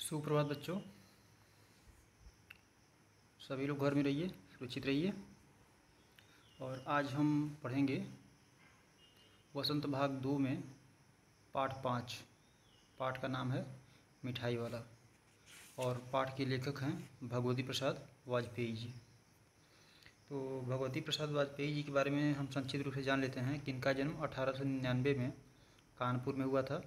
सुप्रभात बच्चों। सभी लोग घर में रहिए, सुरक्षित रहिए। और आज हम पढ़ेंगे वसंत भाग 2 में पाठ 5। पाठ का नाम है मिठाई वाला और पाठ के लेखक हैं भगवती प्रसाद वाजपेयी जी। तो भगवती प्रसाद वाजपेयी जी के बारे में हम संक्षिप्त रूप से जान लेते हैं कि इनका जन्म 1899 में कानपुर में हुआ था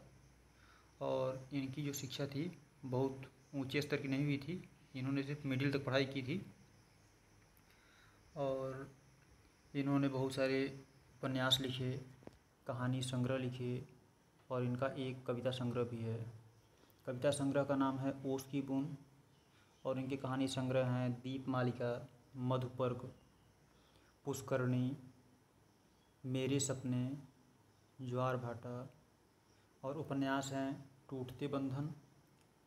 और इनकी जो शिक्षा थी बहुत ऊंचे स्तर की नहीं हुई थी। इन्होंने सिर्फ मिडिल तक पढ़ाई की थी और इन्होंने बहुत सारे उपन्यास लिखे, कहानी संग्रह लिखे और इनका एक कविता संग्रह भी है। कविता संग्रह का नाम है ओस की बूंद और इनके कहानी संग्रह हैं दीपमालिका, मधुपर्क, पुष्करणी, मेरे सपने, ज्वार भाटा और उपन्यास हैं टूटते बंधन,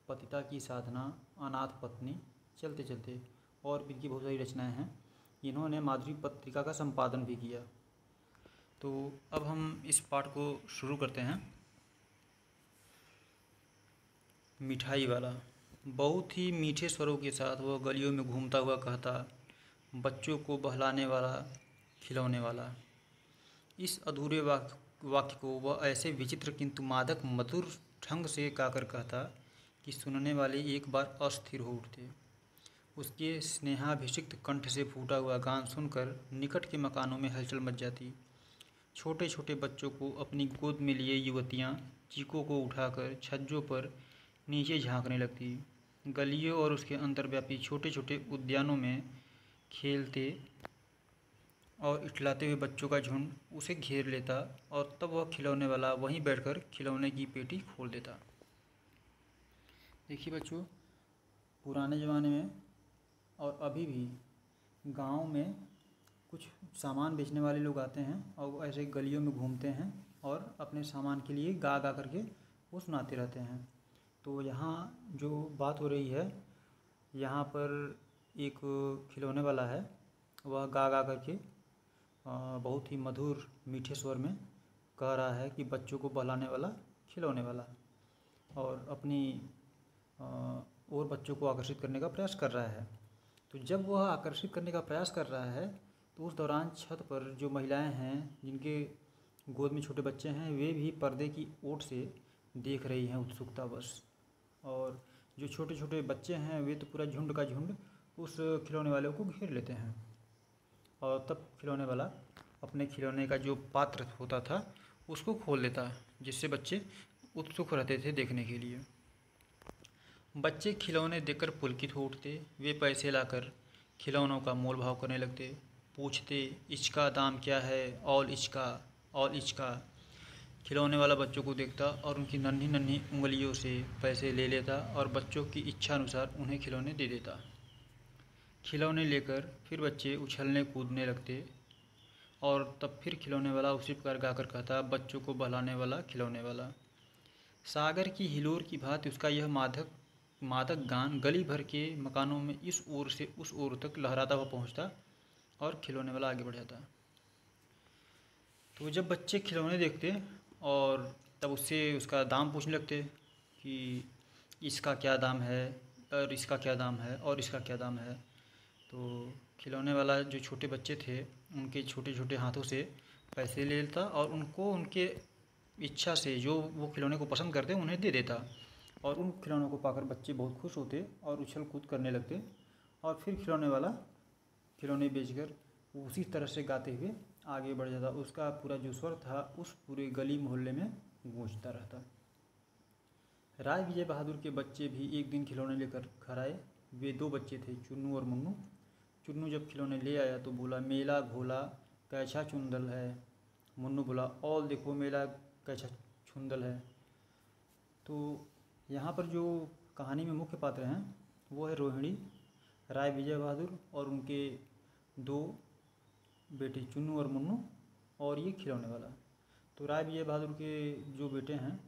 पतिता की साधना, अनाथ पत्नी, चलते चलते और भी इनकी बहुत सारी रचनाएं हैं। इन्होंने माधुरी पत्रिका का संपादन भी किया। तो अब हम इस पाठ को शुरू करते हैं। मिठाई वाला। बहुत ही मीठे स्वरों के साथ वह गलियों में घूमता हुआ कहता, बच्चों को बहलाने वाला, खिलौने वाला। इस अधूरे वाक्य को वह ऐसे विचित्र किंतु मादक मधुर ढंग से गाकर कहता कि सुनने वाले एक बार अस्थिर हो उठते। उसके स्नेहाभिषिक्त कंठ से फूटा हुआ गान सुनकर निकट के मकानों में हलचल मच जाती। छोटे छोटे बच्चों को अपनी गोद में लिए युवतियाँ चीकों को उठाकर छज्जों पर नीचे झांकने लगती। गलियों और उसके अंदर व्यापी छोटे छोटे उद्यानों में खेलते और इठलाते हुए बच्चों का झुंड उसे घेर लेता और तब वह खिलौने वाला वहीं बैठकर खिलौने की पेटी खोल देता। देखिए बच्चों, पुराने ज़माने में और अभी भी गांव में कुछ सामान बेचने वाले लोग आते हैं और वो ऐसे गलियों में घूमते हैं और अपने सामान के लिए गा गा करके वो सुनाते रहते हैं। तो यहाँ जो बात हो रही है, यहाँ पर एक खिलौने वाला है, वह गा गा करके बहुत ही मधुर मीठे स्वर में कह रहा है कि बच्चों को बहलाने वाला, खिलौने वाला, और अपनी और बच्चों को आकर्षित करने का प्रयास कर रहा है। तो जब वह आकर्षित करने का प्रयास कर रहा है तो उस दौरान छत पर जो महिलाएं हैं जिनके गोद में छोटे बच्चे हैं वे भी पर्दे की ओट से देख रही हैं उत्सुकतावश। और जो छोटे छोटे बच्चे हैं वे तो पूरा झुंड का झुंड उस खिलौने वाले को घेर लेते हैं और तब खिलौने वाला अपने खिलौने का जो पात्र होता था उसको खोल देता, जिससे बच्चे उत्सुक रहते थे देखने के लिए। बच्चे खिलौने देखकर पुलकित हो उठते। वे पैसे लाकर खिलौनों का मोल भाव करने लगते। पूछते, इसका दाम क्या है? ऑल इसका। खिलौने वाला बच्चों को देखता और उनकी नन्ही नन्ही उंगलियों से पैसे ले लेता और बच्चों की इच्छा अनुसार उन्हें खिलौने दे देता। खिलौने लेकर फिर बच्चे उछलने कूदने लगते और तब फिर खिलौने वाला उसी प्रकार गाकर कहता, बच्चों को बहलाने वाला, खिलौने वाला। सागर की हिलोर की भांति उसका यह मादक गान गली भर के मकानों में इस ओर से उस ओर तक लहराता हुआ पहुंचता और खिलौने वाला आगे बढ़ जाता। तो जब बच्चे खिलौने देखते और तब उससे उसका दाम पूछने लगते कि इसका क्या दाम है और इसका क्या दाम है और इसका क्या दाम है। तो खिलौने वाला जो छोटे बच्चे थे उनके छोटे छोटे हाथों से पैसे ले लेता और उनको उनके इच्छा से जो वो खिलौने को पसंद करते उन्हें दे देता और उन खिलौनों को पाकर बच्चे बहुत खुश होते और उछल कूद करने लगते और फिर खिलौने वाला खिलौने बेचकर उसी तरह से गाते हुए आगे बढ़ जाता। उसका पूरा जो स्वर था उस पूरे गली मोहल्ले में गूंजता रहता। राय विजय बहादुर के बच्चे भी एक दिन खिलौने लेकर घर आए। वे 2 बच्चे थे, चुन्नू और मुन्नू। चुन्नू जब खिलौने ले आया तो बोला, मेला घोला कैसा चुंदल है। मुन्नू बोला, और देखो मेला कैसा चुंदल है। तो यहाँ पर जो कहानी में मुख्य पात्र हैं वो है रोहिणी, राय विजय बहादुर और उनके 2 बेटे चुन्नू और मुन्नू और ये खिलौने वाला। तो राय विजय बहादुर के जो बेटे हैं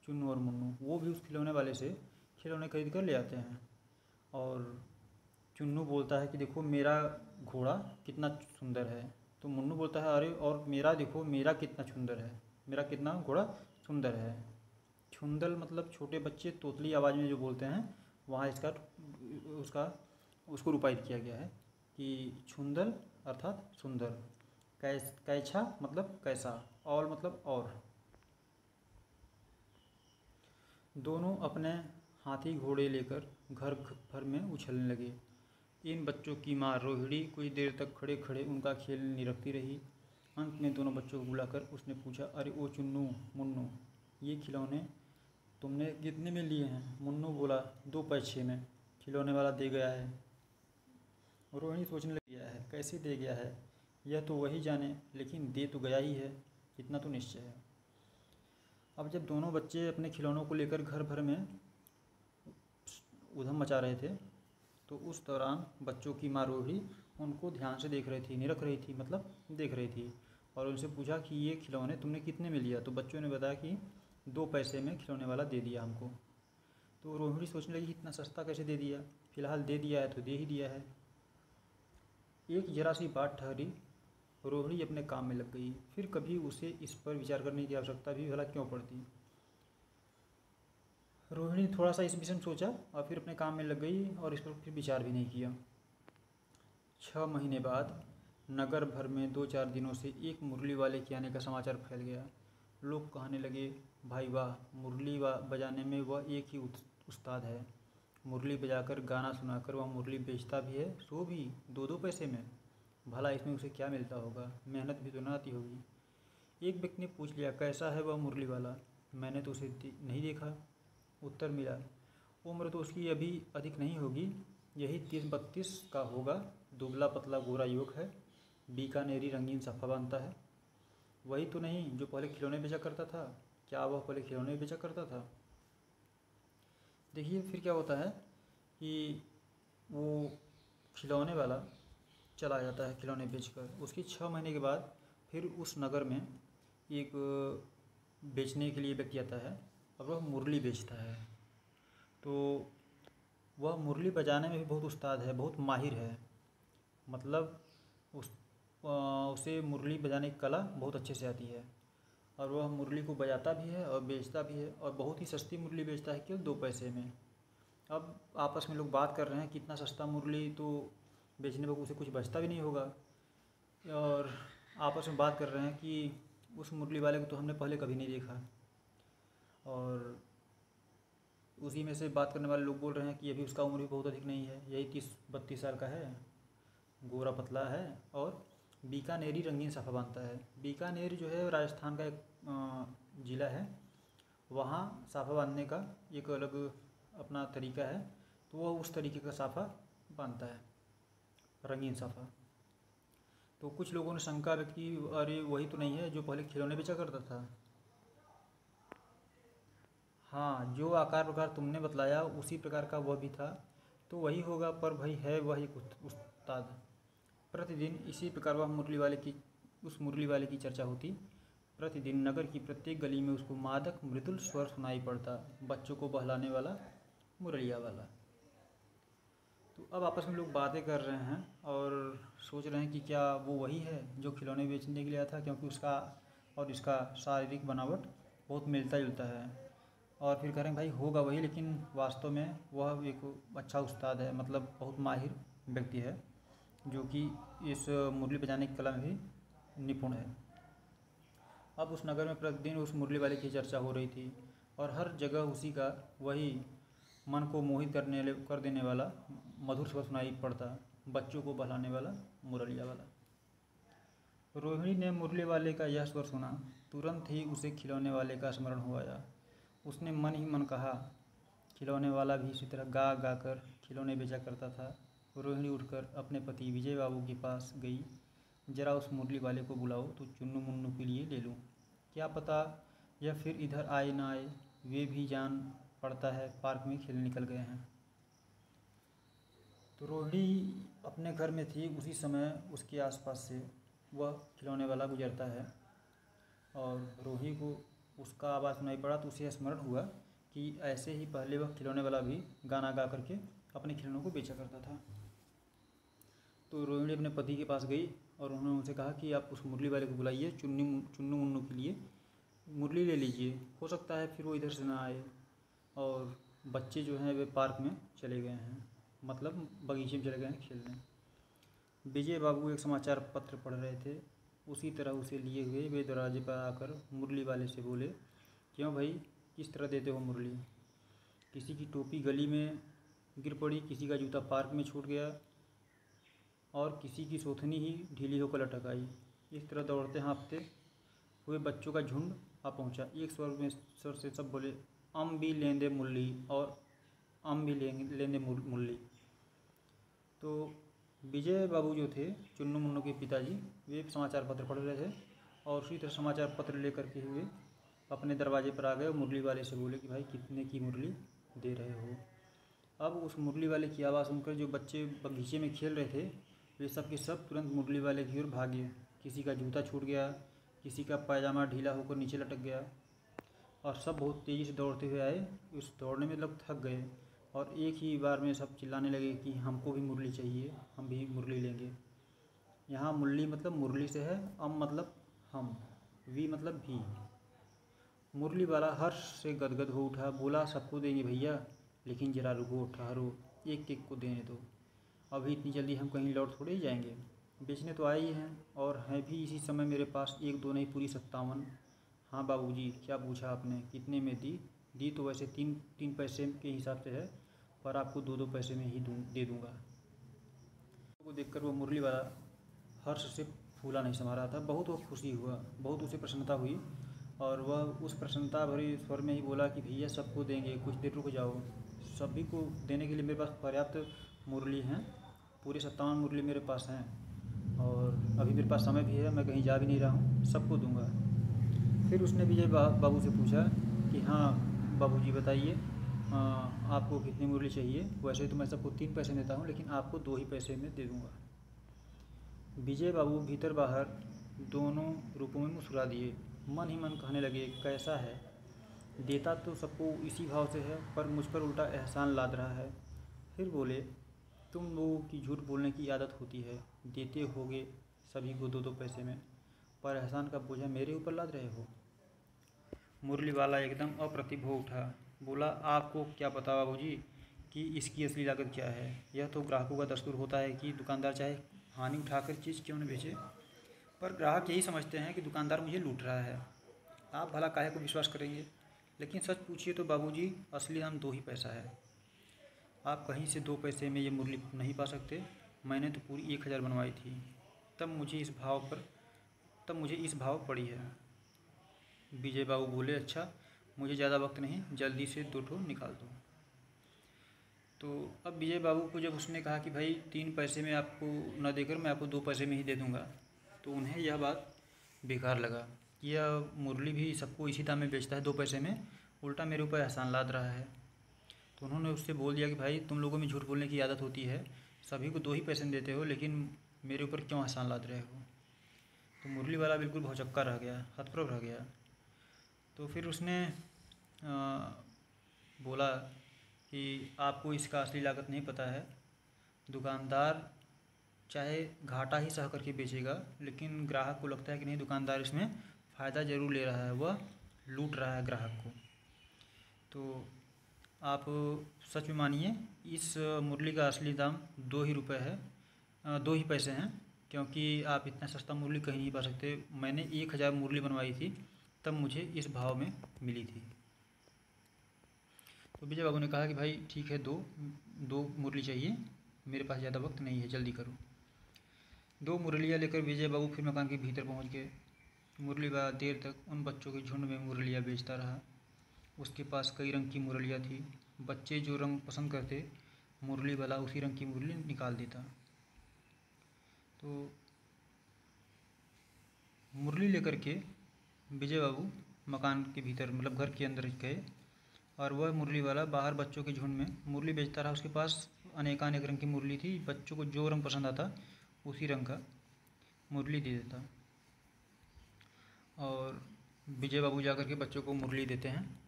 चुन्नू और मुन्नू वो भी उस खिलौने वाले से खिलौने खरीद कर ले आते हैं और चुन्नू बोलता है कि देखो मेरा घोड़ा कितना सुंदर है। तो मुन्नू बोलता है, अरे और मेरा देखो मेरा कितना सुंदर है, मेरा कितना घोड़ा सुंदर है, छुंदल मतलब छोटे बच्चे तोतली आवाज़ में जो बोलते हैं, वहाँ इसका उसको रूपांतरित किया गया है कि छुंदल अर्थात सुंदर, कैछा मतलब कैसा, और मतलब और। दोनों अपने हाथी घोड़े लेकर घर भर में उछलने लगे। इन बच्चों की माँ रोहिणी कुछ देर तक खड़े खड़े उनका खेल निरखती रही। अंत में दोनों बच्चों को बुलाकर उसने पूछा, अरे ओ चुन्नू मुन्नू, ये खिलौने तुमने कितने में लिए हैं? मुन्नू बोला, 2 पैसे में, खिलौने वाला दे गया है। रोहिणी सोचने लग गया है, कैसे दे गया है यह तो वही जाने, लेकिन दे तो गया ही है, इतना तो निश्चय है। अब जब दोनों बच्चे अपने खिलौनों को लेकर घर भर में उधम मचा रहे थे, तो उस दौरान बच्चों की माँ रोहिणी उनको ध्यान से देख रही थी, निरख रही थी, मतलब देख रही थी, और उनसे पूछा कि ये खिलौने तुमने कितने में लिया? तो बच्चों ने बताया कि 2 पैसे में खिलौने वाला दे दिया हमको। तो रोहिणी सोचने लगी, इतना सस्ता कैसे दे दिया, फिलहाल दे दिया है तो दे ही दिया है। एक जरा सी बात ठहरी, रोहिणी अपने काम में लग गई। फिर कभी उसे इस पर विचार करने की आवश्यकता भी भला क्यों पड़ती। रोहिणी थोड़ा सा इस विषय में सोचा और फिर अपने काम में लग गई और इस पर फिर विचार भी नहीं किया। 6 महीने बाद नगर भर में 2-4 दिनों से एक मुरली वाले के आने का समाचार फैल गया। लोग कहने लगे, भाई वाह, मुरली बजाने में वह एक ही उस्ताद है। मुरली बजाकर गाना सुनाकर वह मुरली बेचता भी है, सो भी 2-2 पैसे में। भला इसमें उसे क्या मिलता होगा, मेहनत भी तो न आती होगी। एक व्यक्ति ने पूछ लिया, कैसा है वह मुरली वाला? मैंने तो उसे नहीं देखा। उत्तर मिला, उम्र तो उसकी अभी अधिक नहीं होगी, यही 30-32 का होगा, दुबला पतला गोरा युवक है, बीकानेरी रंगीन साफा बांधता है। वही तो नहीं जो पहले खिलौने बेचा करता था? क्या वह पहले खिलौने बेचा करता था? देखिए फिर क्या होता है कि वो खिलौने वाला चला जाता है खिलौने बेचकर। उसके 6 महीने के बाद फिर उस नगर में एक बेचने के लिए व्यक्ति आता है और वह मुरली बेचता है। तो वह मुरली बजाने में भी बहुत उस्ताद है, बहुत माहिर है, मतलब उसे मुरली बजाने की कला बहुत अच्छे से आती है, और वह मुरली को बजाता भी है और बेचता भी है, और बहुत ही सस्ती मुरली बेचता है, केवल 2 पैसे में। अब आपस में लोग बात कर रहे हैं कि इतना सस्ता मुरली तो बेचने पर उसे कुछ बचता भी नहीं होगा, और आपस में बात कर रहे हैं कि उस मुरली वाले को तो हमने पहले कभी नहीं देखा। और उसी में से बात करने वाले लोग बोल रहे हैं कि अभी उसका उम्र भी बहुत अधिक नहीं है, यही 30-32 साल का है, गोरा पतला है और बीकानेरी रंगीन साफा बांधता है। बीकानेर जो है राजस्थान का एक ज़िला है, वहाँ साफा बांधने का एक अलग अपना तरीका है, तो वह उस तरीके का साफा बांधता है, रंगीन साफा। तो कुछ लोगों ने शंका व्यक्त की, अरे वही तो नहीं है जो पहले खिलौने बेचा करता था? हाँ, जो आकार प्रकार तुमने बतलाया उसी प्रकार का वह भी था, तो वही होगा, पर भाई है वही उस्ताद। प्रतिदिन इसी प्रकार वह उस मुरली वाले की चर्चा होती। प्रतिदिन नगर की प्रत्येक गली में उसको मादक मृदुल स्वर सुनाई पड़ता, बच्चों को बहलाने वाला मुरलिया वाला। तो अब आपस में लोग बातें कर रहे हैं और सोच रहे हैं कि क्या वो वही है जो खिलौने बेचने के लिए आया था, क्योंकि उसका और इसका शारीरिक बनावट बहुत मिलता जुलता है। और फिर कह रहे हैं भाई होगा वही, लेकिन वास्तव में वह एक अच्छा उस्ताद है, मतलब बहुत माहिर व्यक्ति है, जो कि इस मुरली बजाने की कला में भी निपुण है। अब उस नगर में प्रतिदिन उस मुरली वाले की चर्चा हो रही थी, और हर जगह उसी का वही मन को मोहित कर देने वाला मधुर स्वर सुनाई पड़ता, बच्चों को बहलाने वाला मुरलिया वाला। रोहिणी ने मुरली वाले का यह स्वर सुना, तुरंत ही उसे खिलौने वाले का स्मरण हो आया। उसने मन ही मन कहा, खिलौने वाला भी इसी तरह गा गा कर खिलौने बेचा करता था। रोहिणी उठकर अपने पति विजय बाबू के पास गई, जरा उस मुरली वाले को बुलाओ तो चुन्नू मुन्नू के लिए ले लूँ, क्या पता यह फिर इधर आए ना आए, वे भी जान पड़ता है पार्क में खेलने निकल गए हैं। तो रोहिणी अपने घर में थी, उसी समय उसके आसपास से वह खिलौने वाला गुजरता है, और रोहिणी को उसका आवाज़ सुनाई पड़ा, तो उसे स्मरण हुआ कि ऐसे ही पहले वह खिलौने वाला भी गाना गा करके अपने खिलौनों को बेचा करता था। तो रोहिणी अपने पति के पास गई और उन्होंने उनसे कहा कि आप उस मुरली वाले को बुलाइए, चुन्नू मुन्नू के लिए मुरली ले लीजिए, हो सकता है फिर वो इधर से ना आए। और बच्चे जो हैं वे पार्क में चले गए हैं, मतलब बगीचे में चले गए हैं खेलने। विजय बाबू एक समाचार पत्र पढ़ रहे थे, उसी तरह उसे लिए हुए वे दरवाजे पर आकर मुरली वाले से बोले, क्यों भाई, किस तरह देते हो मुरली? किसी की टोपी गली में गिर पड़ी, किसी का जूता पार्क में छूट गया और किसी की सोथनी ही ढीली होकर लटक आई। इस तरह दौड़ते हाँफते हुए बच्चों का झुंड आ पहुंचा। एक स्वर से सब बोले, हम भी लेंदे मुरली और हम भी लेंदे मुरली। तो विजय बाबू जो थे, चुन्नू मुन्नू के पिताजी, वे समाचार पत्र पढ़ रहे थे और उसी तरह समाचार पत्र लेकर के हुए अपने दरवाजे पर आ गए और मुरली वाले से बोले कि भाई कितने की मुरली दे रहे हो? अब उस मुरली वाले की आवाज़ सुनकर जो बच्चे बगीचे में खेल रहे थे वे सब के सब तुरंत मुरली वाले की ओर भागे। किसी का जूता छूट गया, किसी का पायजामा ढीला होकर नीचे लटक गया और सब बहुत तेज़ी से दौड़ते हुए आए। उस दौड़ने में लोग थक गए और एक ही बार में सब चिल्लाने लगे कि हमको भी मुरली चाहिए, हम भी मुरली लेंगे। यहाँ मुरली मतलब मुरली से है, अम मतलब हम, वी मतलब भी। मुरली वाला हर्ष से गदगद हो उठा, बोला सबको देंगे भैया, लेकिन ज़रा रुको, ठहरो, एक एक को देने दो। अभी इतनी जल्दी हम कहीं लौट थोड़े ही जाएंगे, बेचने तो आए ही हैं और हैं भी इसी समय मेरे पास एक दो नहीं पूरी 57। हाँ बाबूजी, क्या पूछा आपने, कितने में दी? दी तो वैसे तीन पैसे के हिसाब से है, पर आपको 2 पैसे में ही दे दूँगा। को देखकर वो मुरली वाला हर्ष से फूला नहीं समा रहा था। बहुत वो खुशी हुआ, बहुत उसे प्रसन्नता हुई और वह उस प्रसन्नता भरे स्वर में ही बोला कि भैया सबको देंगे, कुछ देर रुक जाओ, सभी को देने के लिए मेरे पास पर्याप्त मुरली हैं, पूरे 57 मुरली मेरे पास हैं और अभी मेरे पास समय भी है, मैं कहीं जा भी नहीं रहा हूँ, सबको दूंगा। फिर उसने विजय बाबू से पूछा कि हाँ बाबूजी बताइए, आपको कितनी मुरली चाहिए? वैसे तो मैं सबको 3 पैसे देता हूँ, लेकिन आपको 2 ही पैसे में दे दूँगा। विजय बाबू भीतर बाहर दोनों रूपों में मुस्कुरा दिए, मन ही मन कहने लगे, कैसा है, देता तो सबको इसी भाव से है, पर मुझ पर उल्टा एहसान लाद रहा है। फिर बोले, तुम लोगों की झूठ बोलने की आदत होती है, देते होगे सभी को 2 पैसे में, पर एहसान का बोझा मेरे ऊपर लाद रहे हो। मुरली वाला एकदम अप्रतिभ हो उठा, बोला, आपको क्या पता बाबूजी कि इसकी असली लागत क्या है? यह तो ग्राहकों का दस्तूर होता है कि दुकानदार चाहे हानि उठाकर चीज़ क्यों न बेचे, पर ग्राहक यही समझते हैं कि दुकानदार मुझे लूट रहा है। आप भला काहे को विश्वास करेंगे? लेकिन सच पूछिए तो बाबूजी, असली दाम 2 ही पैसा है। आप कहीं से 2 पैसे में ये मुरली नहीं पा सकते। मैंने तो पूरी 1000 बनवाई थी, तब मुझे इस भाव पड़ी है। विजय बाबू बोले, अच्छा मुझे ज़्यादा वक्त नहीं, जल्दी से 2 ठो निकाल दो। तो अब विजय बाबू को जब उसने कहा कि भाई 3 पैसे में आपको न देकर मैं आपको 2 पैसे में ही दे दूँगा, तो उन्हें यह बात बेकार लगा कि यह मुरली भी सबको इसी दाम में बेचता है 2 पैसे में, उल्टा मेरे ऊपर एहसान लाद रहा है। तो उन्होंने उससे बोल दिया कि भाई तुम लोगों में झूठ बोलने की आदत होती है, सभी को 2 ही पैसे देते हो, लेकिन मेरे ऊपर क्यों एहसान लाद रहे हो? तो मुरली वाला बिल्कुल भौचक्का रह गया, हतप्रभ रह गया। तो फिर उसने बोला कि आपको इसका असली लागत नहीं पता है, दुकानदार चाहे घाटा ही सह करके बेचेगा, लेकिन ग्राहक को लगता है कि नहीं, दुकानदार इसमें फ़ायदा ज़रूर ले रहा है, वह लूट रहा है ग्राहक को। तो आप सच में मानिए, इस मुरली का असली दाम 2 ही रुपये है, 2 ही पैसे हैं, क्योंकि आप इतना सस्ता मुरली कहीं नहीं पा सकते। मैंने 1000 मुरली बनवाई थी, तब मुझे इस भाव में मिली थी। तो विजय बाबू ने कहा कि भाई ठीक है, दो मुरली चाहिए, मेरे पास ज़्यादा वक्त नहीं है, जल्दी करो। 2 मुरलियाँ लेकर विजय बाबू फिर मकान के भीतर पहुंच गए। मुरली वाला देर तक उन बच्चों के झुंड में मुरलियाँ बेचता रहा। उसके पास कई रंग की मुरलियाँ थी। बच्चे जो रंग पसंद करते, मुरली वाला उसी रंग की मुरली निकाल देता। तो मुरली लेकर के विजय बाबू मकान के भीतर मतलब घर के अंदर गए और वह मुरली वाला बाहर बच्चों के झुंड में मुरली बेचता रहा। उसके पास अनेकानेक रंग की मुरली थी, बच्चों को जो रंग पसंद आता उसी रंग का मुरली दे देता। और विजय बाबू जा कर के बच्चों को मुरली देते हैं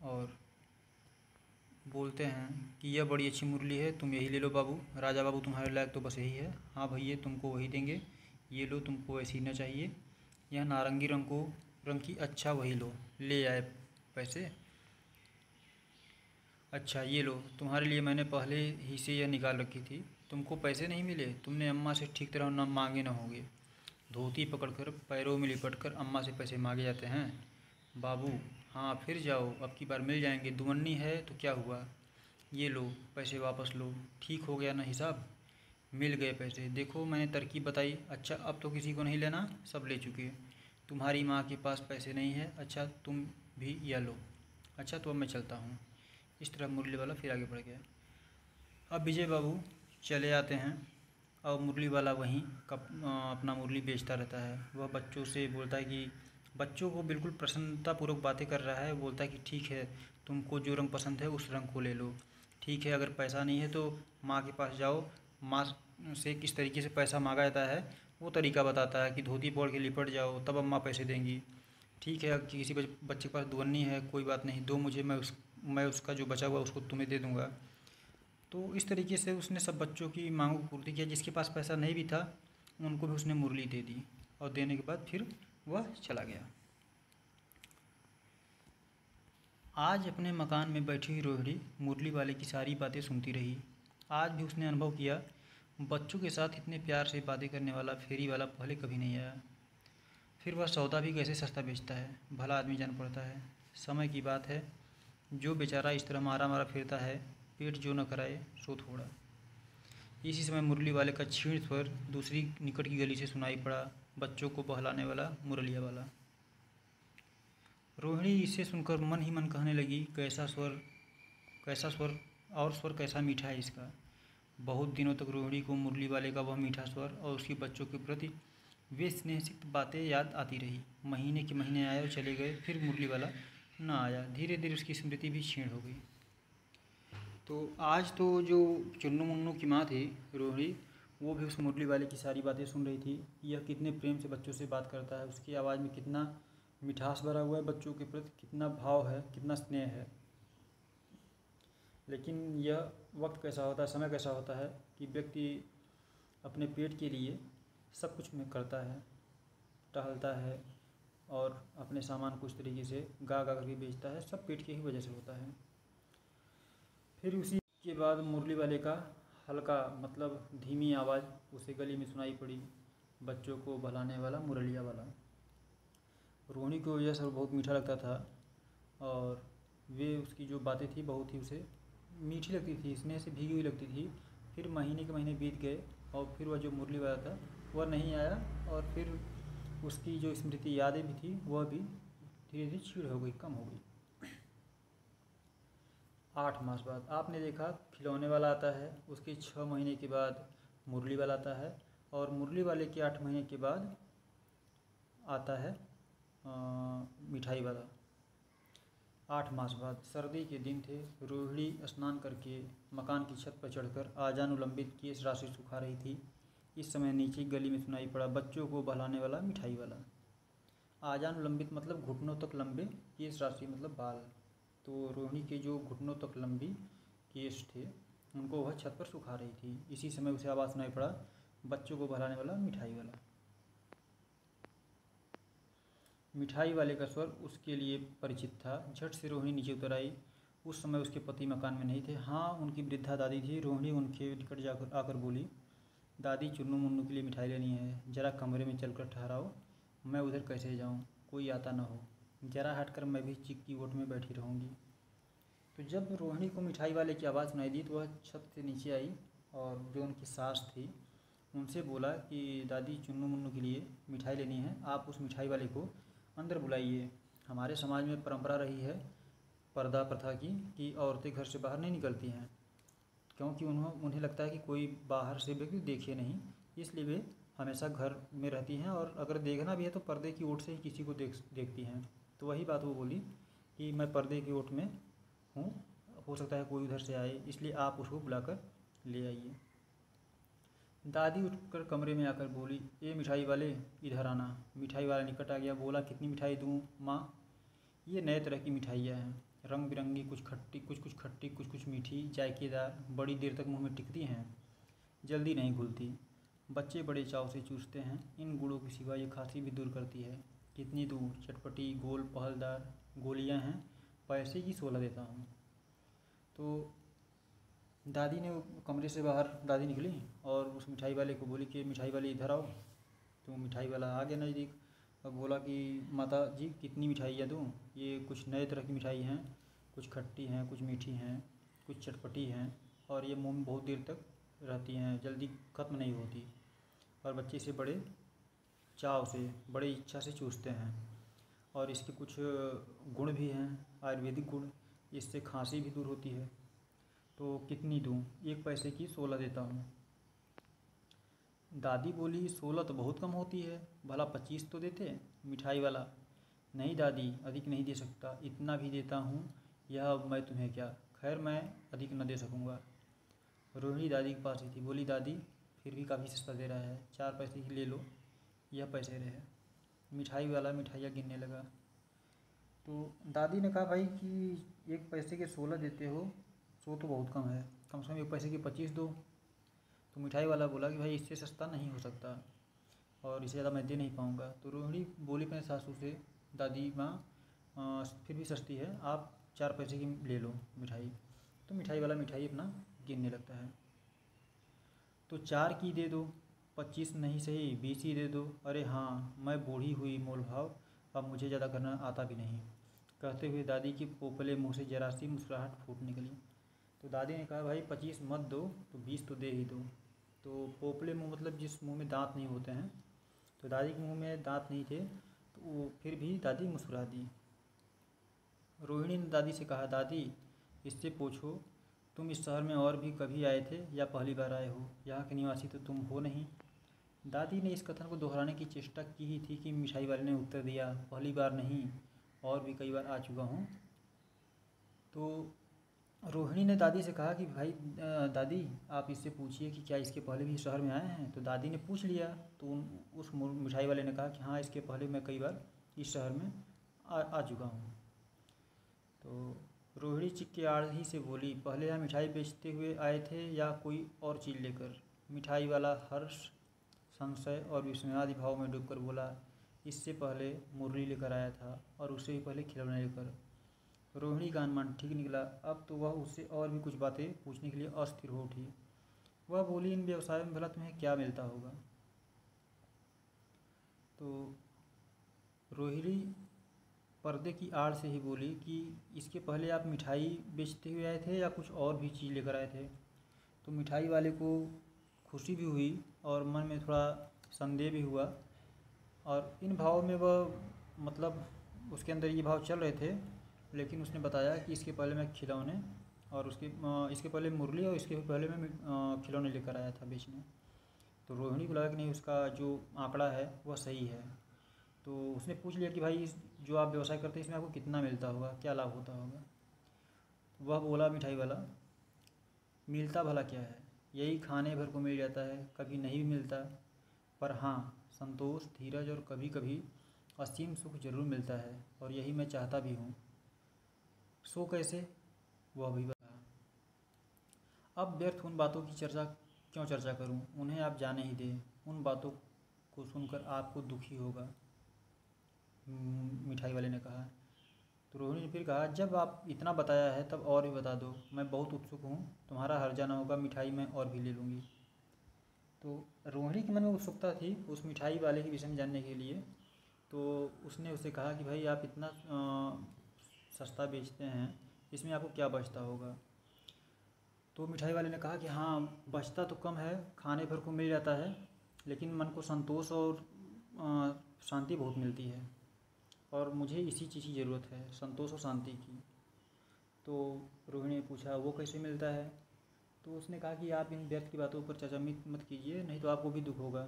और बोलते हैं कि यह बड़ी अच्छी मुरली है, तुम यही ले लो बाबू, राजा बाबू तुम्हारे लायक तो बस यही है। हाँ भैया, तुमको वही देंगे, ये लो, तुमको ऐसी न चाहिए। यह नारंगी रंग को रंग की, अच्छा वही लो। ले आए पैसे। अच्छा ये लो, तुम्हारे लिए मैंने पहले ही से यह निकाल रखी थी। तुमको पैसे नहीं मिले, तुमने अम्मा से ठीक तरह न मांगे न होंगे। धोती पकड़कर पैरों में लिपटकर अम्मा से पैसे मांगे जाते हैं। बाबू, हाँ फिर जाओ, अब की बार मिल जाएंगे। दुमन्नी है तो क्या हुआ, ये लो पैसे वापस लो। ठीक हो गया ना हिसाब। मिल गए पैसे। देखो मैंने तरकीब बताई। अच्छा अब तो किसी को नहीं लेना, सब ले चुके। तुम्हारी माँ के पास पैसे नहीं है, अच्छा तुम भी या लो। अच्छा तो अब मैं चलता हूँ। इस तरह मुरली वाला फिर आगे बढ़ गया। अब विजय बाबू चले आते हैं और मुरली वाला वहीं अपना मुरली बेचता रहता है। वह बच्चों से बोलता है कि बच्चों को बिल्कुल प्रसन्नतापूर्वक बातें कर रहा है। बोलता है कि ठीक है, तुमको जो रंग पसंद है उस रंग को ले लो। ठीक है, अगर पैसा नहीं है तो माँ के पास जाओ। माँ से किस तरीके से पैसा मांगा जाता है वो तरीका बताता है कि धोती पकड़ के लिपट जाओ, तब अम्मा पैसे देंगी। ठीक है, अगर किसी बच्चे के पास दुअन्नी है, कोई बात नहीं, दो मुझे, मैं उसका जो बचा हुआ उसको तुम्हें दे दूँगा। तो इस तरीके से उसने सब बच्चों की मांगों को पूर्ति किया। जिसके पास पैसा नहीं भी था उनको भी उसने मुरली दे दी, और देने के बाद फिर वह चला गया। आज अपने मकान में बैठी हुई रोहिणी मुरली वाले की सारी बातें सुनती रही। आज भी उसने अनुभव किया, बच्चों के साथ इतने प्यार से बातें करने वाला फेरी वाला पहले कभी नहीं आया। फिर वह सौदा भी कैसे सस्ता बेचता है, भला आदमी जान पड़ता है। समय की बात है, जो बेचारा इस तरह मारा मारा फिरता है, पेट जो न कराए सो थोड़ा। इसी समय मुरली वाले का क्षीण स्वर दूसरी निकट की गली से सुनाई पड़ा, बच्चों को बहलाने वाला मुरलिया वाला। रोहिणी इसे सुनकर मन ही मन कहने लगी, कैसा स्वर, कैसा स्वर, और स्वर कैसा मीठा है इसका। बहुत दिनों तक रोहिणी को मुरली वाले का वह मीठा स्वर और उसके बच्चों के प्रति वे स्नेहसिक्त बातें याद आती रही। महीने के महीने आए और चले गए, फिर मुरली वाला न आया। धीरे धीरे उसकी स्मृति भी क्षीण हो गई। तो आज तो जो चुन्नू मुन्नू की माँ थी रोहिणी, वो भी उस मुरली वाले की सारी बातें सुन रही थी। यह कितने प्रेम से बच्चों से बात करता है, उसकी आवाज़ में कितना मिठास भरा हुआ है, बच्चों के प्रति कितना भाव है, कितना स्नेह है। लेकिन यह वक्त कैसा होता है, समय कैसा होता है कि व्यक्ति अपने पेट के लिए सब कुछ में करता है, टहलता है और अपने सामान को इस तरीके से गा गा करके बेचता है, सब पेट की ही वजह से होता है। फिर उसी के बाद मुरली वाले का हल्का मतलब धीमी आवाज़ उसे गली में सुनाई पड़ी, बच्चों को बहलाने वाला मुरलिया वाला। रोहिणी को यह सब बहुत मीठा लगता था और वे उसकी जो बातें थी बहुत ही उसे मीठी लगती थी, स्नेह से भीगी हुई लगती थी। फिर महीने के महीने बीत गए और फिर वह जो मुरली वाला था वह नहीं आया, और फिर उसकी जो स्मृति यादें भी थी वह भी धीरे धीरे क्षीण हो गई, कम हो गई। 8 मास बाद आपने देखा खिलौने वाला आता है, उसके 6 महीने के बाद मुरली वाला आता है, और मुरली वाले के 8 महीने के बाद आता है मिठाई वाला। 8 मास बाद सर्दी के दिन थे। रोहिणी स्नान करके मकान की छत पर चढ़कर आजानुलंबित केश राशि सुखा रही थी। इस समय नीचे गली में सुनाई पड़ा, बच्चों को बहलाने वाला मिठाई वाला। आजानुलंबित मतलब घुटनों तक लंबे, केश राशि मतलब बाल। तो रोहिणी के जो घुटनों तक लंबी केश थे उनको वह छत पर सुखा रही थी। इसी समय उसे आवाज़ सुनाई पड़ा, बच्चों को बहलाने वाला मिठाई वाला। मिठाई वाले का स्वर उसके लिए परिचित था। झट से रोहिणी नीचे उतर आई। उस समय उसके पति मकान में नहीं थे। हाँ, उनकी वृद्धा दादी थी। रोहिणी उनके निकट जाकर आकर बोली, दादी चुन्नू मुन्नू के लिए मिठाई लेनी है, ज़रा कमरे में चलकर ठहराओ, मैं उधर कैसे जाऊँ, कोई आता ना हो, ज़रा हटकर मैं भी चिक की ओट में बैठी रहूँगी। तो जब रोहिणी को मिठाई वाले की आवाज़ सुनाई दी तो वह छत से नीचे आई और जो उनकी सास थी उनसे बोला कि दादी चुन्नू मुन्नू के लिए मिठाई लेनी है, आप उस मिठाई वाले को अंदर बुलाइए। हमारे समाज में परंपरा रही है पर्दा प्रथा की कि औरतें घर से बाहर नहीं निकलती हैं, क्योंकि उन्हें लगता है कि कोई बाहर से व्यक्ति देखे नहीं, इसलिए वे हमेशा घर में रहती हैं, और अगर देखना भी है तो पर्दे की ओट से ही किसी को देखती हैं। तो वही बात वो बोली कि मैं पर्दे की ओट में हूँ, हो सकता है कोई उधर से आए, इसलिए आप उसको बुलाकर ले आइए। दादी उठकर कमरे में आकर बोली, ए मिठाई वाले इधर आना। मिठाई वाला निकट आ गया, बोला, कितनी मिठाई दूँ माँ? ये नए तरह की मिठाइयाँ हैं, रंग बिरंगी, कुछ खट्टी कुछ कुछ मीठी, जायकेदार, बड़ी देर तक मुंह में टिकती हैं, जल्दी नहीं घुलती। बच्चे बड़े चाव से चूसते हैं। इन गुड़ों के सिवा ये खांसी भी दूर करती है। कितनी दूर, चटपटी, गोल, पहलदार गोलियां हैं, पैसे की 16 देता हूँ। तो दादी ने कमरे से बाहर दादी निकली और उस मिठाई वाले को बोली कि मिठाई वाले इधर आओ। तो मिठाई वाला आ गया नज़दीक। अब बोला कि माता जी कितनी मिठाइयाँ दूँ, ये कुछ नए तरह की मिठाई हैं, कुछ खट्टी हैं, कुछ मीठी हैं, कुछ चटपटी हैं, और ये मुंह में बहुत देर तक रहती हैं, जल्दी ख़त्म नहीं होती, और बच्चे इसे बड़े चाव से, बड़े इच्छा से चूसते हैं, और इसके कुछ गुण भी हैं, आयुर्वेदिक गुण, इससे खांसी भी दूर होती है। तो कितनी दूँ? 1 पैसे की 16 देता हूँ। दादी बोली 16 तो बहुत कम होती है, भला 25 तो देते। मिठाई वाला, नहीं दादी, अधिक नहीं दे सकता, इतना भी देता हूँ, यह अब मैं तुम्हें क्या, खैर मैं अधिक न दे सकूँगा। रोहिणी दादी के पास ही थी, बोली दादी फिर भी काफ़ी सस्ता दे रहा है, 4 पैसे की ले लो, यह पैसे रहे। मिठाई वाला मिठाइयाँ गिनने लगा। तो दादी ने कहा भाई कि 1 पैसे के 16 देते हो, सो तो बहुत कम है, कम से कम 1 पैसे के 25 दो। तो मिठाई वाला बोला कि भाई इससे सस्ता नहीं हो सकता, और इससे ज़्यादा मैं दे नहीं पाऊँगा। तो रोहिणी बोली अपने सासू से, दादी माँ फिर भी सस्ती है, आप 4 पैसे की ले लो मिठाई। तो मिठाई वाला मिठाई अपना गिनने लगता है। तो 4 की दे दो, 25 नहीं सही 20 ही दे दो। अरे हाँ, मैं बूढ़ी हुई मोल भाव, अब मुझे ज़्यादा करना आता भी नहीं। कहते हुए दादी की पोपले मुँह से जरा सी मुस्कुराहट फूट निकली। तो दादी ने कहा भाई 25 मत दो, तो 20 तो दे ही दो। तो पोपले मुँह मतलब जिस मुँह में दांत नहीं होते हैं, तो दादी के मुँह में दांत नहीं थे, तो वो फिर भी दादी मुस्कुरा दी। रोहिणी ने दादी से कहा, दादी इससे पूछो तुम इस शहर में और भी कभी आए थे या पहली बार आए हो, यहाँ के निवासी तो तुम हो नहीं। दादी ने इस कथन को दोहराने की चेष्टा की ही थी कि मिठाई वाले ने उत्तर दिया, पहली बार नहीं, और भी कई बार आ चुका हूँ। तो रोहिणी ने दादी से कहा कि भाई दादी आप इससे पूछिए कि क्या इसके पहले भी इस शहर में आए हैं। तो दादी ने पूछ लिया। तो उस मिठाई वाले ने कहा कि हाँ, इसके पहले मैं कई बार इस शहर में आ चुका हूँ। तो रोहिणी चिक्के आड़ ही से बोली, पहले यहाँ मिठाई बेचते हुए आए थे या कोई और चीज़ लेकर। मिठाई वाला हर्ष, संशय और विस्मयादि भाव में डूबकर बोला, इससे पहले मुरली लेकर आया था, और उससे भी पहले खिलौने लेकर। रोहिणी का अनुमान ठीक निकला। अब तो वह उससे और भी कुछ बातें पूछने के लिए अस्थिर हो उठी। वह बोली, इन व्यवसायों में भला तुम्हें क्या मिलता होगा। तो रोहिणी पर्दे की आड़ से ही बोली कि इसके पहले आप मिठाई बेचते हुए आए थे या कुछ और भी चीज़ लेकर आए थे। तो मिठाई वाले को खुशी भी हुई और मन में थोड़ा संदेह भी हुआ, और इन भावों में वह मतलब उसके अंदर ये भाव चल रहे थे, लेकिन उसने बताया कि इसके पहले मैं खिलौने और इसके पहले मुरली और इसके पहले मैं खिलौने लेकर आया था बेचने। तो रोहिणी को लगा कि नहीं, उसका जो आंकड़ा है वह सही है। तो उसने पूछ लिया कि भाई जो आप व्यवसाय करते हैं इसमें आपको कितना मिलता होगा, क्या लाभ होता होगा। वह बोला मिठाई वाला, मिलता भला क्या है, यही खाने भर को मिल जाता है, कभी नहीं भी मिलता, पर हाँ संतोष, धीरज और कभी कभी असीम सुख जरूर मिलता है, और यही मैं चाहता भी हूँ। सो कैसे, वह भी बता। अब व्यर्थ उन बातों की क्यों चर्चा करूं, उन्हें आप जाने ही दें, उन बातों को सुनकर आपको दुखी होगा, मिठाई वाले ने कहा। तो रोहिणी ने फिर कहा, जब आप इतना बताया है तब और भी बता दो, मैं बहुत उत्सुक हूँ, तुम्हारा हर्जा न होगा, मिठाई मैं और भी ले लूँगी। तो रोहिणी के मन में उत्सुकता थी उस मिठाई वाले के विषय में जानने के लिए। तो उसने उससे कहा कि भाई आप इतना सस्ता बेचते हैं, इसमें आपको क्या बचता होगा। तो मिठाई वाले ने कहा कि हाँ, बचता तो कम है, खाने भर को मिल जाता है, लेकिन मन को संतोष और शांति बहुत मिलती है, और मुझे इसी चीज़ की ज़रूरत है, संतोष और शांति की। तो रोहिणी ने पूछा, वो कैसे मिलता है। तो उसने कहा कि आप इन व्यर्थ की बातों पर चर्चा मत कीजिए, नहीं तो आपको भी दुख होगा।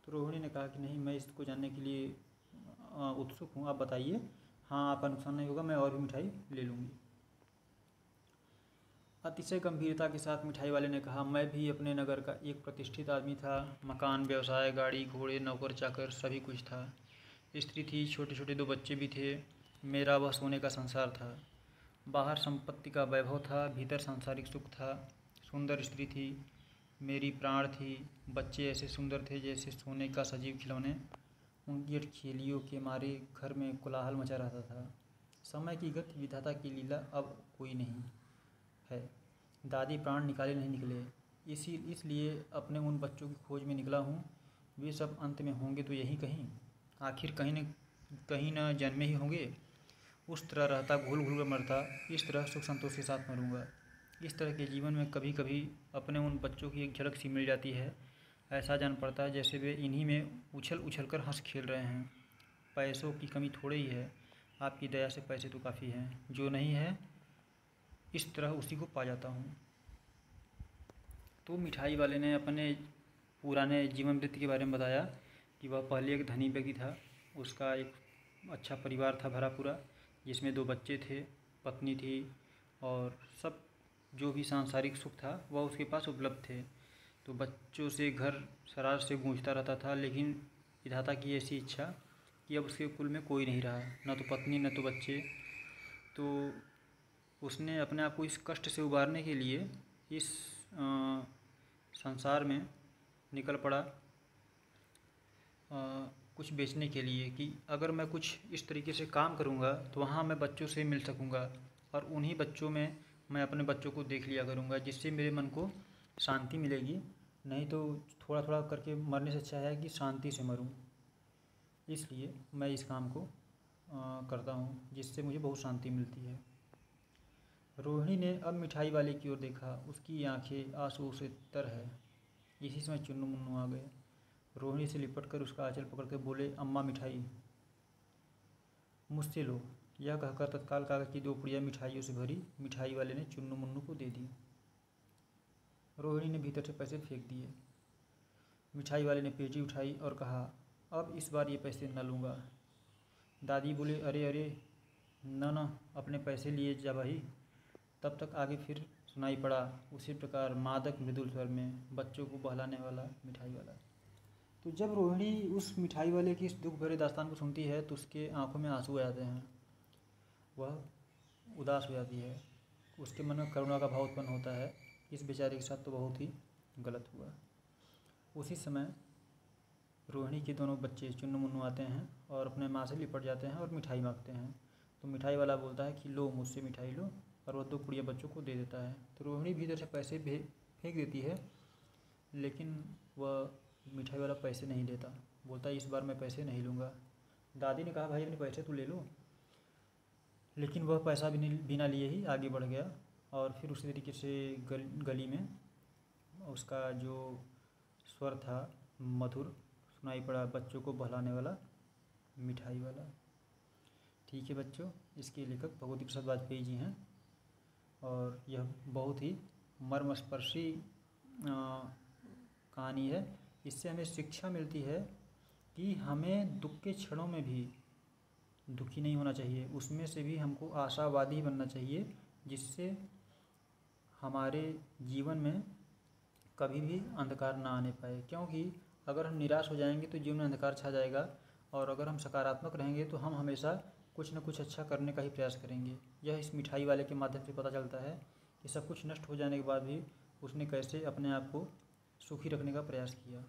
तो रोहिणी ने कहा कि नहीं, मैं इसको जानने के लिए उत्सुक हूँ, आप बताइए। हाँ, आपका नुकसान नहीं होगा, मैं और भी मिठाई ले लूँगी। अतिशय गंभीरता के साथ मिठाई वाले ने कहा, मैं भी अपने नगर का एक प्रतिष्ठित आदमी था, मकान, व्यवसाय, गाड़ी घोड़े, नौकर चाकर सभी कुछ था, स्त्री थी, छोटे छोटे 2 बच्चे भी थे, मेरा वह सोने का संसार था। बाहर संपत्ति का वैभव था, भीतर सांसारिक सुख था। सुंदर स्त्री थी, मेरी प्राण थी, बच्चे ऐसे सुंदर थे जैसे सोने का सजीव खिलौने, उनकी अटखेलियों के मारे घर में कोलाहल मचा रहता था। समय की गति, विधाता की लीला, अब कोई नहीं है। दादी प्राण निकाले नहीं निकले, इसलिए अपने उन बच्चों की खोज में निकला हूँ। वे सब अंत में होंगे तो यहीं कहीं, आखिर कहीं न जन्मे ही होंगे। उस तरह रहता, घुल घुल कर मरता, इस तरह सुख संतोष के साथ मरूंगा। इस तरह के जीवन में कभी कभी अपने उन बच्चों की एक झलक सी मिल जाती है। ऐसा जान पड़ता है जैसे वे इन्हीं में उछल उछल कर हंस खेल रहे हैं। पैसों की कमी थोड़ी ही है, आपकी दया से पैसे तो काफ़ी हैं। जो नहीं है इस तरह उसी को पा जाता हूँ। तो मिठाई वाले ने अपने पुराने जीवन वृत्ति के बारे में बताया कि वह पहले एक धनी व्यक्ति था। उसका एक अच्छा परिवार था भरा पूरा, जिसमें 2 बच्चे थे, पत्नी थी और सब जो भी सांसारिक सुख था वह उसके पास उपलब्ध थे। तो बच्चों से घर शरार से गूंजता रहता था, लेकिन विधाता की ऐसी इच्छा कि अब उसके कुल में कोई नहीं रहा, न तो पत्नी न तो बच्चे। तो उसने अपने आप को इस कष्ट से उबारने के लिए इस संसार में निकल पड़ा कुछ बेचने के लिए, कि अगर मैं कुछ इस तरीके से काम करूँगा तो वहाँ मैं बच्चों से मिल सकूँगा और उन्हीं बच्चों में मैं अपने बच्चों को देख लिया करूँगा, जिससे मेरे मन को शांति मिलेगी। नहीं तो थोड़ा थोड़ा करके मरने से अच्छा है कि शांति से मरूँ। इसलिए मैं इस काम को करता हूँ, जिससे मुझे बहुत शांति मिलती है। रोहिणी ने अब मिठाई वाले की ओर देखा। उसकी आंखें आंसुओं से तर है। इसी समय चुन्नू मुन्नू आ गए। रोहिणी से लिपट कर उसका आंचल पकड़कर बोले, अम्मा मिठाई मुझसे लो। यह कहकर तत्काल कागज की 2 पुड़िया मिठाइयों से भरी मिठाई वाले ने चुन्नू मुन्नू को दे दी। रोहिणी ने भीतर से पैसे फेंक दिए। मिठाई वाले ने पेटी उठाई और कहा, अब इस बार ये पैसे न लूँगा। दादी बोले, अरे अरे न अपने पैसे लिए जा भाई। तब तक आगे फिर सुनाई पड़ा उसी प्रकार मादक मृदुल स्वर में, बच्चों को बहलाने वाला मिठाई वाला। तो जब रोहिणी उस मिठाई वाले की इस दुख भरे दास्तान को सुनती है तो उसके आंखों में आंसू आ जाते हैं। वह उदास हो जाती है। उसके मन में करुणा का भाव उत्पन्न होता है। इस बेचारे के साथ तो बहुत ही गलत हुआ। उसी समय रोहिणी के दोनों बच्चे चुन्नू मुन्नू आते हैं और अपने माँ से लिपट जाते हैं और मिठाई मांगते हैं। तो मिठाई वाला बोलता है कि लो, मुझसे मिठाई लो, और वह 2 पुड़िया बच्चों को दे देता है। तो रोहिणी भीतर से पैसे फेंक देती है, लेकिन वह मिठाई वाला पैसे नहीं देता। बोलता है, इस बार मैं पैसे नहीं लूँगा। दादी ने कहा, भाई अपने पैसे तो ले लो, लेकिन वह पैसा भी बिना लिए ही आगे बढ़ गया। और फिर उसी तरीके से गली में उसका जो स्वर था मधुर सुनाई पड़ा, बच्चों को बहलाने वाला मिठाई वाला। ठीक है बच्चों, इसके लेखक भगवती प्रसाद वाजपेयी जी हैं और यह बहुत ही मर्मस्पर्शी कहानी है। इससे हमें शिक्षा मिलती है कि हमें दुख के क्षणों में भी दुखी नहीं होना चाहिए, उसमें से भी हमको आशावादी बनना चाहिए, जिससे हमारे जीवन में कभी भी अंधकार ना आने पाए। क्योंकि अगर हम निराश हो जाएंगे तो जीवन में अंधकार छा जाएगा, और अगर हम सकारात्मक रहेंगे तो हम हमेशा कुछ न कुछ अच्छा करने का ही प्रयास करेंगे। यह इस मिठाई वाले के माध्यम से पता चलता है कि सब कुछ नष्ट हो जाने के बाद भी उसने कैसे अपने आप को सुखी रखने का प्रयास किया।